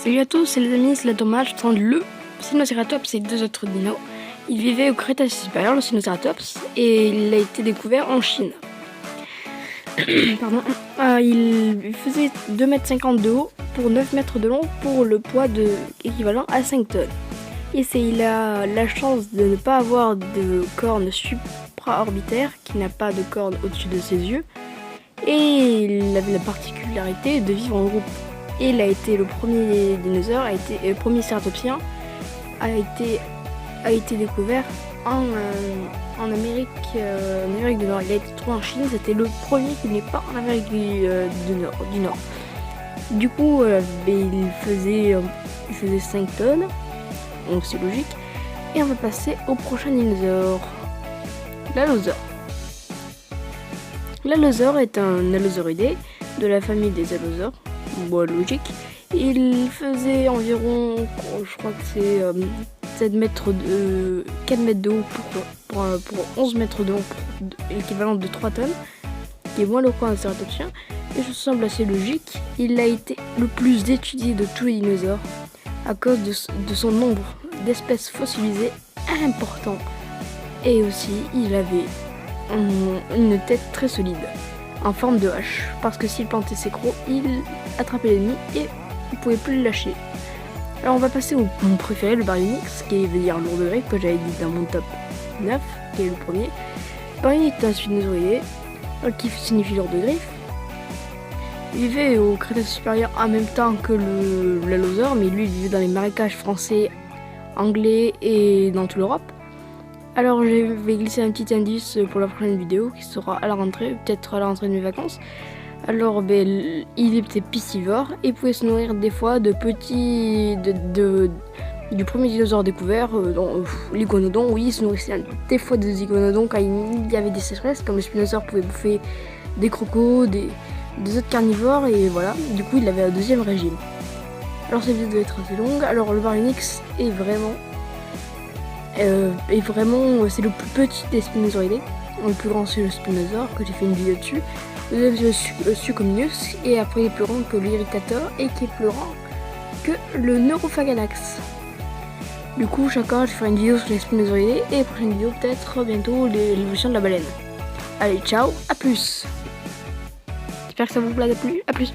Salut à tous, c'est les amis, c'est la Tomate, le Sinocératops et deux autres dinos. Il vivait au Crétacé supérieur, le Sinocératops, et il a été découvert en Chine. Pardon. Il faisait 2,50 m de haut pour 9 mètres de long pour le poids équivalent à 5 tonnes. Et il a la chance de ne pas avoir de cornes supraorbitaires, qui n'a pas de cornes au-dessus de ses yeux. Et il avait la particularité de vivre en groupe. Et il a été le premier dinosaure, le premier cératopsien a été découvert en Amérique du Nord. Il a été trouvé en Chine, c'était le premier qui n'est pas en Amérique du Nord. Du coup, il faisait 5 tonnes, donc c'est logique. Et on va passer au prochain dinosaure, l'allosaure. L'allosaure est un allosauridé de la famille des allosaures. Bon, logique. Il faisait environ, je crois que c'est 4 mètres de haut pour 11 mètres de long, l'équivalent de 3 tonnes, qui est moins lourd qu'un cératopsien. Et ça semble assez logique. Il a été le plus étudié de tous les dinosaures à cause de son nombre d'espèces fossilisées important. Et aussi, il avait une tête très solide, en forme de hache, parce que s'il plantait ses crocs, il attrapait l'ennemi et il pouvait plus le lâcher. Alors on va passer au mon préféré, le Baryonyx, qui veut dire lourd de griffe, que j'avais dit dans mon top 9, qui est le premier. Baryonyx est un spinosaurier, qui signifie lourd de griffe. Il vivait au Crétacé supérieur en même temps que l'allosaure, mais lui il vivait dans les marécages français, anglais et dans toute l'Europe. Alors je vais glisser un petit indice pour la prochaine vidéo qui sera à la rentrée, peut-être à la rentrée de mes vacances. Alors il était piscivore et pouvait se nourrir des fois de petits du premier dinosaure découvert, l'iguanodon. Oui, il se nourrissait des fois des iguanodons quand il y avait des sécheresses, comme le spinosaure pouvait bouffer des crocos, des autres carnivores, et voilà, du coup il avait un deuxième régime. Alors cette vidéo doit être assez longue. Alors le Baryonyx est vraiment c'est le plus petit des spinosauridés. Le plus grand c'est le spinosaure, que j'ai fait une vidéo dessus. Le deuxième c'est le Suchomimus, et après il est plus grand que l'Irritator, et qui est plus grand que le Neurophaganax. Du coup chacun je ferai une vidéo sur les spinosauridés, et la prochaine vidéo peut-être bientôt l'évolution de la baleine. Allez ciao, à plus. J'espère que ça vous a plu, à plus.